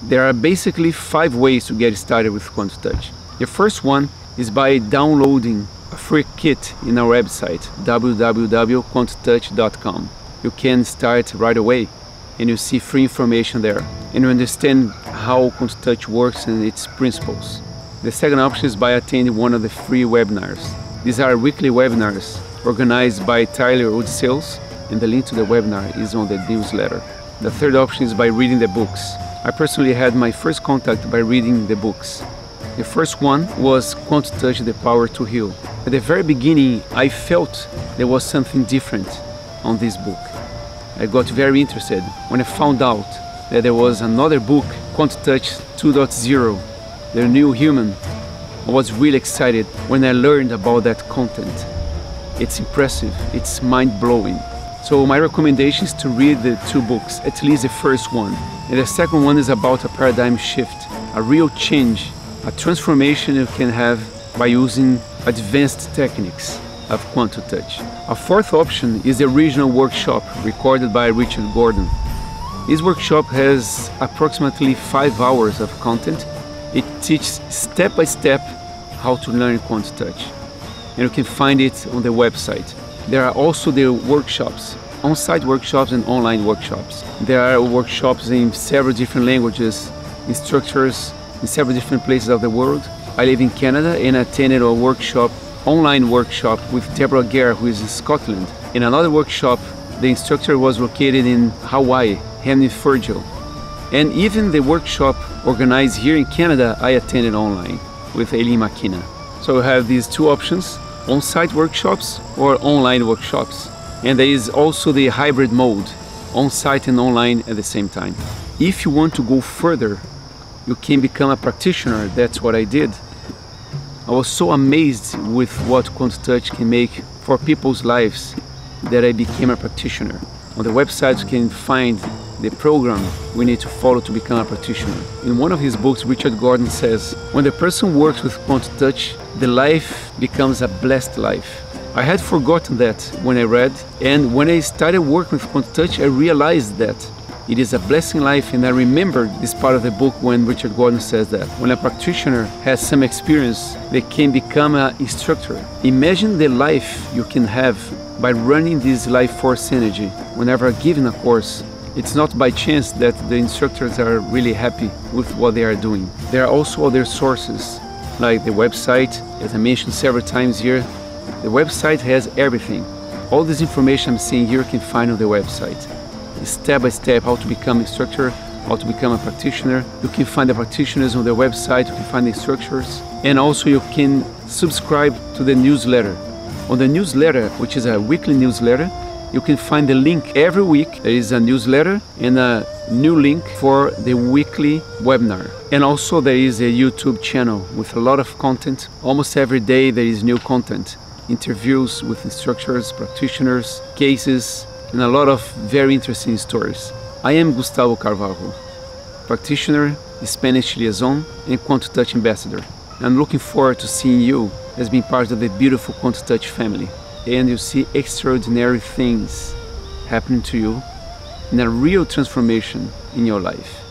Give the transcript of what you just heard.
There are basically 5 ways to get started with QuantoTouch. The first one is by downloading a free kit in our website, www.quantotouch.com. You can start right away and you see free information there and you understand how QuantoTouch works and its principles. The second option is by attending one of the free webinars. These are weekly webinars organized by Tyler Odysseus, and the link to the webinar is on the newsletter. The third option is by reading the books. I personally had my first contact by reading the books. The first one was QuantoTouch, The Power to Heal. At the very beginning, I felt there was something different on this book. I got very interested when I found out that there was another book, QuantoTouch 2.0, The New Human. I was really excited when I learned about that content. It's impressive, it's mind-blowing. So my recommendation is to read the 2 books, at least the first one. And the second one is about a paradigm shift, a real change, a transformation you can have by using advanced techniques of QuantoTouch. A fourth option is the original workshop recorded by Richard Gordon. This workshop has approximately 5 hours of content. It teaches step by step how to learn QuantoTouch, and you can find it on the website. There are also the workshops, on-site workshops and online workshops. There are workshops in several different languages, instructors in several different places of the world. I live in Canada and attended a workshop, online workshop with Deborah Gare, who is in Scotland. In another workshop, the instructor was located in Hawaii, Henry Virgil. And even the workshop organized here in Canada, I attended online with Eileen Makina. So we have these 2 options, on-site workshops or online workshops. And there is also the hybrid mode, on-site and online at the same time. If you want to go further, you can become a practitioner. That's what I did. I was so amazed with what QuantoTouch can make for people's lives that I became a practitioner. On the website you can find the program we need to follow to become a practitioner. In one of his books, Richard Gordon says, when the person works with QuantoTouch, the life becomes a blessed life. I had forgotten that when I read, and when I started working with QuantoTouch, I realized that it is a blessing life, and I remembered this part of the book when Richard Gordon says that when a practitioner has some experience, they can become an instructor. Imagine the life you can have by running this life force energy. Whenever given a course, it's not by chance that the instructors are really happy with what they are doing. There are also other sources, like the website, as I mentioned several times here. The website has everything. All this information I'm seeing here you can find on the website. Step by step, how to become an instructor, how to become a practitioner. You can find the practitioners on their website, you can find the instructors, and also you can subscribe to the newsletter. On the newsletter, which is a weekly newsletter, you can find the link every week. There is a newsletter and a new link for the weekly webinar. And also there is a YouTube channel with a lot of content. Almost every day there is new content. Interviews with instructors, practitioners, cases, and a lot of very interesting stories. I am Gustavo Carvalho, practitioner, Spanish liaison, and QuantoTouch ambassador. I'm looking forward to seeing you as being part of the beautiful QuantoTouch family, and you see extraordinary things happening to you and a real transformation in your life.